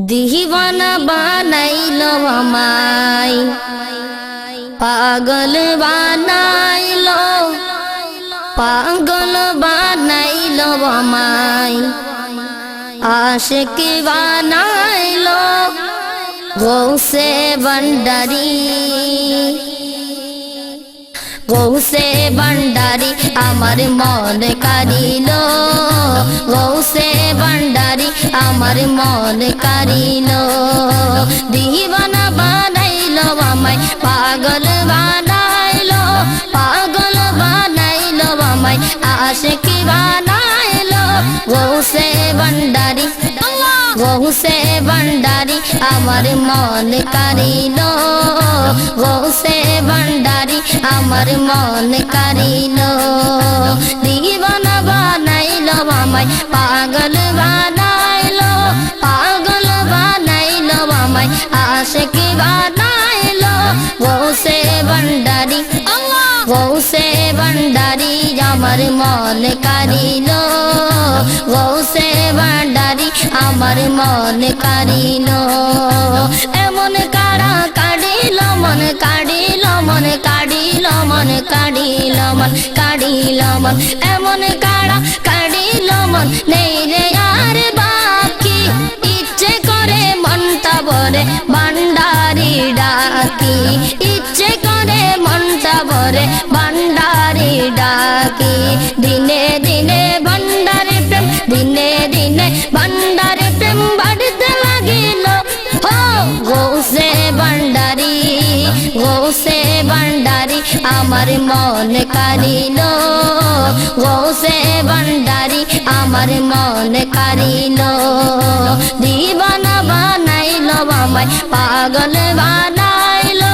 दीवाना बानाइलो আমায় पागल बानाइलो আমায় आशिक बानाइलो गौसे बंडारी आमार मन कारिलो गौसे बंडारी आमार मन कारिलो दीवाना बानाइलो আমায় पागल बानाइलो আমায় आशिक बानाइलो गौसे बंडारी आमार मन कारिलो गौसे बंडारी आमार मन कारिलो दीवाना बानाइलो আমায় पागल बानाइलो আমায় आशिक बानाइलो गौसे बंडारी आमार मन कारिलो गौसे बंडारी आमार मन कारिलो एमन काड़ा काड़िलो मन एमन काड़ा काड़िलो मन नेই रे यार बाकी इच्छे करे मनटा भरे भांडारी डाकी इच्छे करे मनटा भरे भांडारी डाकी दिने दिने भांडारी प्रेम दिने दिने भांडारी प्रेम बढ़ते लागिलो हो गौसे बंडारी आमार मन कारिलो गौसे बंडारी आमार मन कारिलो दीवाना बानाइलो আমায় पागल बानाइलो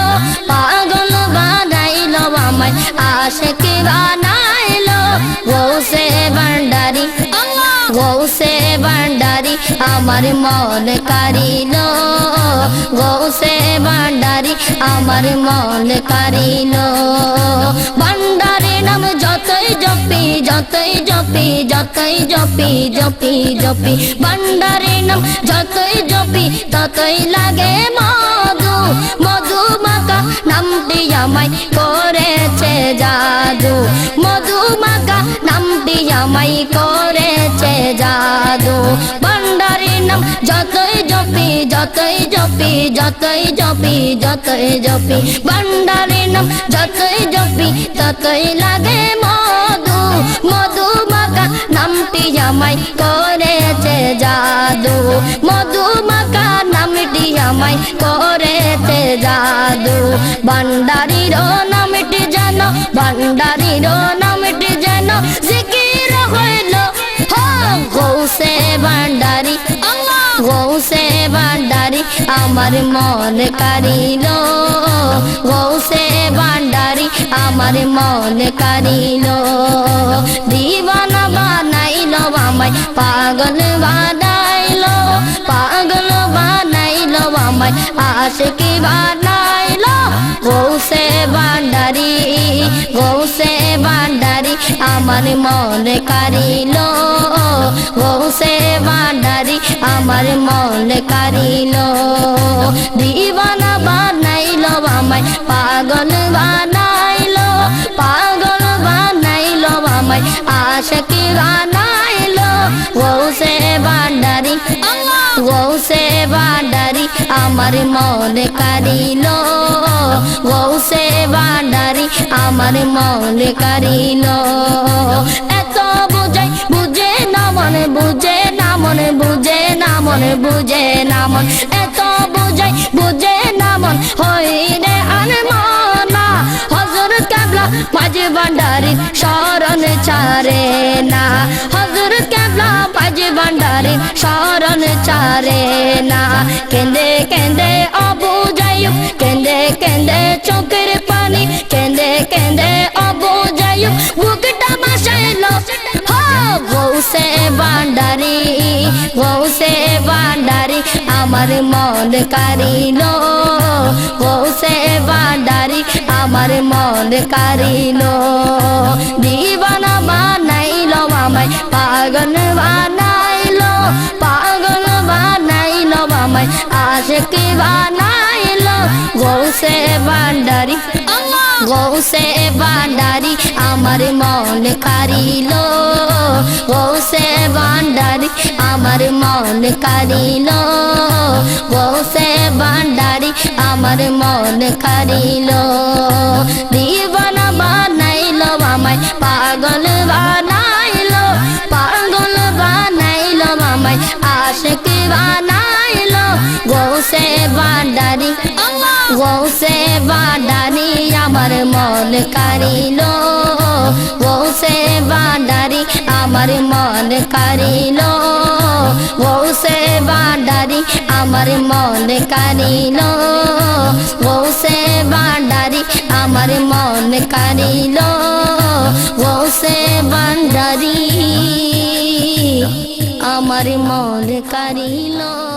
আমায় आशिक बानाइलो गौसे बंडारी आमार मन कारिलो गौसे बंडारी आमार मन कारिलो बंडारी नाम যতই জপি बंडारी नाम যতই জপি ততই লাগে মধু মধুমাখা নামটি আমায় করেছে জাদু মধুমাখা নামটি আমায় করেছে জাদু बंडारी नाम যতই জপি बंडारी नाम যতই জপি ততই লাগে মধু মধুমাখা নামটি আমায় করেছে জাদু মধুমাখা নামটি আমায় করেছে জাদু बंडारीर नामটি যেন জিকির হইল गौसे बंडारी आमार मन कारिलो गौसे बंडारी आमार मन कारिलो दीवाना बानाइलो আমায় पागल बानाइलो আমায় आशिक बानाइलो गौसे बंडारी आमार मन कारिलो गौसे बंडारी आमार मन कारिलो दीवाना बानाइलो আমায় पागल बानाइलो আমায় आशिक बानाइलो गौसे बंडारी आमार मन कारिलो गौसे बंडारी आमार मन कारिलो एत बुझे ना मन एत बुझे ना मन हईरे अनमना हजरत केबला माझे बंडारी शरण चारे ना हजरत केबला माझे बंडारी शरण चारे ना केंदे केंदे अबू जायूब केंदे चोखेर पानी केंदे अबू जायूब बुकटा भासाइलो गौसे बंडारी आमार मन कारिलो गौसे बंडारी आमार मन कारिलो दीवाना बानाइलो আমায় पागल बानाइलो আমায় আশিকি বানাইলো গৌসে ভান্ডারি গৌসে ভান্ডারি আমার মন কারিলো গৌসে ভান্ডারি আমার মন কারিলো গৌসে ভান্ডারি আমার মন কারিলো দিবানা বানাইলো আমায় পাগল বানাইলো পাগল বানাইলো আমায় আশিকি বানাইলো গৌসে ভান্ডারি গৌসে ভান্ডারি আমার মন কারিলো গৌসে ভান্ডারি আমার মন কারিলো গৌসে ভান্ডারি আমার মন কারিলো গৌসে ভান্ডারি আমার মন কারিলো গৌসে ভান্ডারি আমার মন কারিলো।